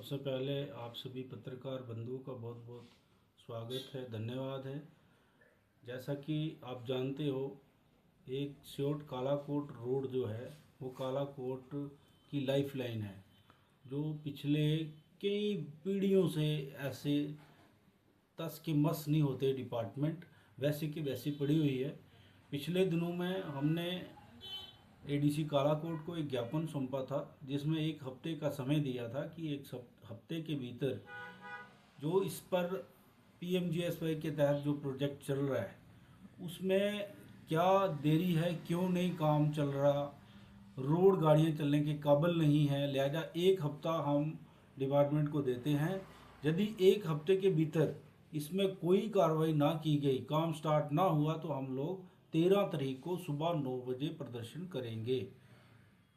सबसे पहले आप सभी पत्रकार बंधुओं का बहुत बहुत स्वागत है, धन्यवाद है। जैसा कि आप जानते हो, एक श्योट कालाकोट रोड जो है वो कालाकोट की लाइफ लाइन है, जो पिछले कई पीढ़ियों से ऐसे तस के मस नहीं होते डिपार्टमेंट वैसे की वैसी पड़ी हुई है। पिछले दिनों में हमने एडीसी कालाकोट को एक ज्ञापन सौंपा था, जिसमें एक हफ्ते का समय दिया था कि एक हफ्ते के भीतर जो इस पर पीएमजीएसवाई के तहत जो प्रोजेक्ट चल रहा है उसमें क्या देरी है, क्यों नहीं काम चल रहा, रोड गाड़ियां चलने के काबिल नहीं है, लिहाजा एक हफ्ता हम डिपार्टमेंट को देते हैं। यदि एक हफ्ते के भीतर इसमें कोई कार्रवाई ना की गई, काम स्टार्ट ना हुआ, तो हम लोग 13 तारीख को सुबह 9 बजे प्रदर्शन करेंगे।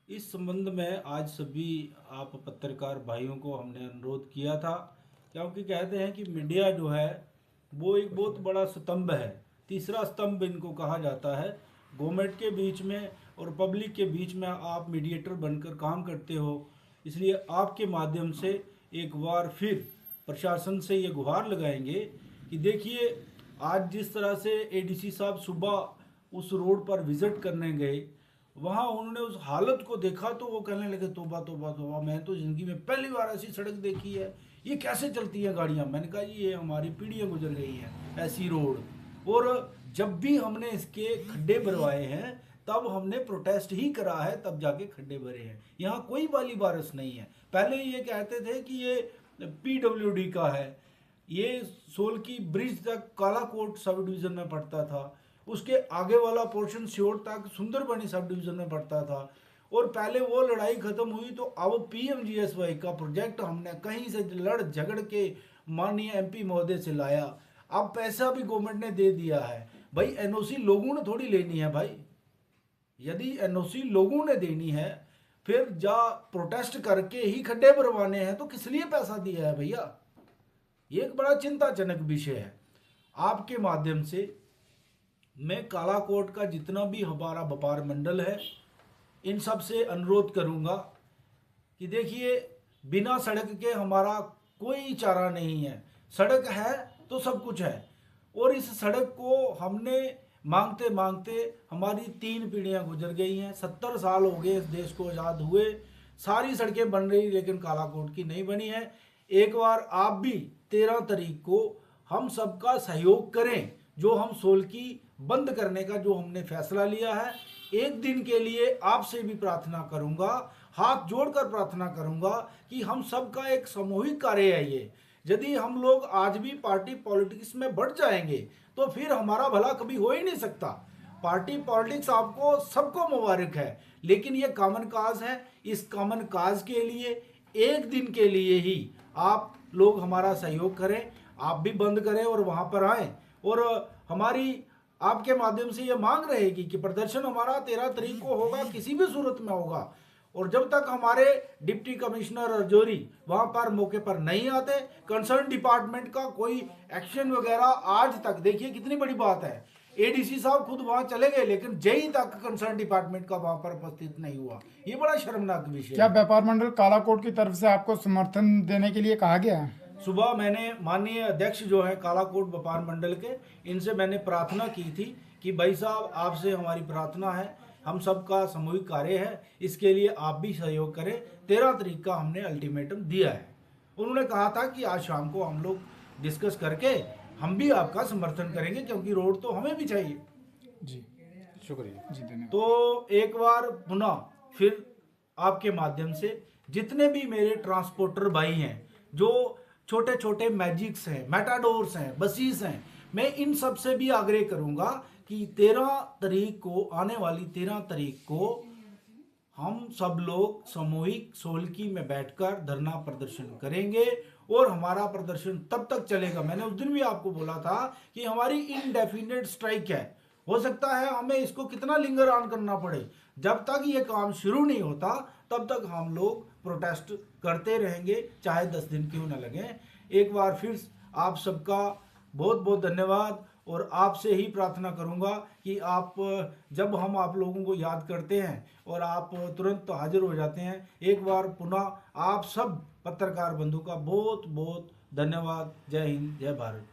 इस संबंध में आज सभी आप पत्रकार भाइयों को हमने अनुरोध किया था, क्योंकि कहते हैं कि मीडिया जो है वो एक बहुत बड़ा स्तंभ है, तीसरा स्तंभ इनको कहा जाता है। गवर्नमेंट के बीच में और पब्लिक के बीच में आप मीडिएटर बनकर काम करते हो, इसलिए आपके माध्यम से एक बार फिर प्रशासन से ये गुहार लगाएंगे कि देखिए, आज जिस तरह से एडीसी साहब सुबह उस रोड पर विजिट करने गए, वहाँ उन्होंने उस हालत को देखा तो वो कहने लगे तौबा तौबा तौबा, मैं तो ज़िंदगी में पहली बार ऐसी सड़क देखी है, ये कैसे चलती हैं गाड़ियाँ। मैंने कहा ये हमारी पीढ़ियाँ गुजर गई हैं ऐसी रोड, और जब भी हमने इसके खड्डे भरवाए हैं तब हमने प्रोटेस्ट ही करा है, तब जाके खड्डे भरे हैं। यहाँ कोई वाली बारिश नहीं है। पहले ये कहते थे कि ये पीडब्ल्यूडी का है, ये सोलकी ब्रिज तक कालाकोट सब डिवीज़न में पड़ता था, उसके आगे वाला पोर्शन श्योर तक सुंदरबनी सब डिवीज़न में पड़ता था, और पहले वो लड़ाई ख़त्म हुई तो अब पीएमजीएसवाई का प्रोजेक्ट हमने कहीं से लड़ झगड़ के माननीय एमपी महोदय से लाया। अब पैसा भी गवर्नमेंट ने दे दिया है। भाई एनओसी लोगों ने थोड़ी लेनी है भाई, यदि एनओसी लोगों ने देनी है फिर जा प्रोटेस्ट करके ही खड्डे भरवाने हैं, तो किस लिए पैसा दिया है भैया। ये एक बड़ा चिंताजनक विषय है। आपके माध्यम से मैं कालाकोट का जितना भी हमारा व्यापार मंडल है इन सब से अनुरोध करूंगा कि देखिए, बिना सड़क के हमारा कोई चारा नहीं है। सड़क है तो सब कुछ है, और इस सड़क को हमने मांगते मांगते हमारी 3 पीढ़ियां गुजर गई हैं। 70 साल हो गए इस देश को आज़ाद हुए, सारी सड़कें बन रही लेकिन कालाकोट की नहीं बनी है। एक बार आप भी 13 तारीख को हम सबका सहयोग करें, जो हम सोलकी बंद करने का जो हमने फैसला लिया है। एक दिन के लिए आपसे भी प्रार्थना करूंगा, हाथ जोड़कर प्रार्थना करूंगा कि हम सबका एक सामूहिक कार्य है ये। यदि हम लोग आज भी पार्टी पॉलिटिक्स में बढ़ जाएंगे तो फिर हमारा भला कभी हो ही नहीं सकता। पार्टी पॉलिटिक्स आपको सबको मुबारक है, लेकिन ये कॉमन काज है। इस कॉमन काज के लिए एक दिन के लिए ही आप लोग हमारा सहयोग करें, आप भी बंद करें और वहाँ पर आएँ। और हमारी आपके माध्यम से ये मांग रहेगी कि प्रदर्शन हमारा 13 तारीख को होगा, किसी भी सूरत में होगा। और जब तक हमारे डिप्टी कमिश्नर और जोरी वहाँ पर मौके पर नहीं आते, कंसर्न डिपार्टमेंट का कोई एक्शन वगैरह आज तक, देखिए कितनी बड़ी बात है, एडीसी साहब खुद वहाँ चले गए लेकिन जेई तक कंसर्न डिपार्टमेंट का वहाँ पर उपस्थित नहीं हुआ। ये बड़ा शर्मनाक विषय है। क्या व्यापार मंडल कालाकोट की तरफ से आपको समर्थन देने के लिए कहा गया है? सुबह मैंने माननीय अध्यक्ष जो है कालाकोट व्यापार मंडल के, इनसे मैंने प्रार्थना की थी कि भाई साहब, आपसे हमारी प्रार्थना है, हम सबका सामूहिक कार्य है, इसके लिए आप भी सहयोग करें। 13 तारीख का हमने अल्टीमेटम दिया है। उन्होंने कहा था कि आज शाम को हम लोग डिस्कस करके हम भी आपका समर्थन करेंगे, क्योंकि रोड तो हमें भी चाहिए। जी शुक्रिया जी, धन्यवाद। तो एक बार पुनः फिर आपके माध्यम से जितने भी मेरे ट्रांसपोर्टर भाई हैं, जो छोटे छोटे मैजिक्स हैं, मेटाडोर्स हैं, बसेस हैं, मैं इन सब से भी आग्रह करूंगा कि 13 तारीख को, आने वाली 13 तारीख को हम सब लोग सामूहिक सोलकी में बैठकर धरना प्रदर्शन करेंगे, और हमारा प्रदर्शन तब तक चलेगा। मैंने उस दिन भी आपको बोला था कि हमारी इनडेफिनेट स्ट्राइक है, हो सकता है हमें इसको कितना लिंगर ऑन करना पड़े, जब तक ये काम शुरू नहीं होता तब तक हम लोग प्रोटेस्ट करते रहेंगे, चाहे 10 दिन क्यों न लगे। एक बार फिर आप सबका बहुत बहुत धन्यवाद, और आपसे ही प्रार्थना करूंगा कि आप, जब हम आप लोगों को याद करते हैं और आप तुरंत हाजिर हो जाते हैं, एक बार पुनः आप सब पत्रकार बंधु का बहुत बहुत धन्यवाद। जय हिंद, जय भारत।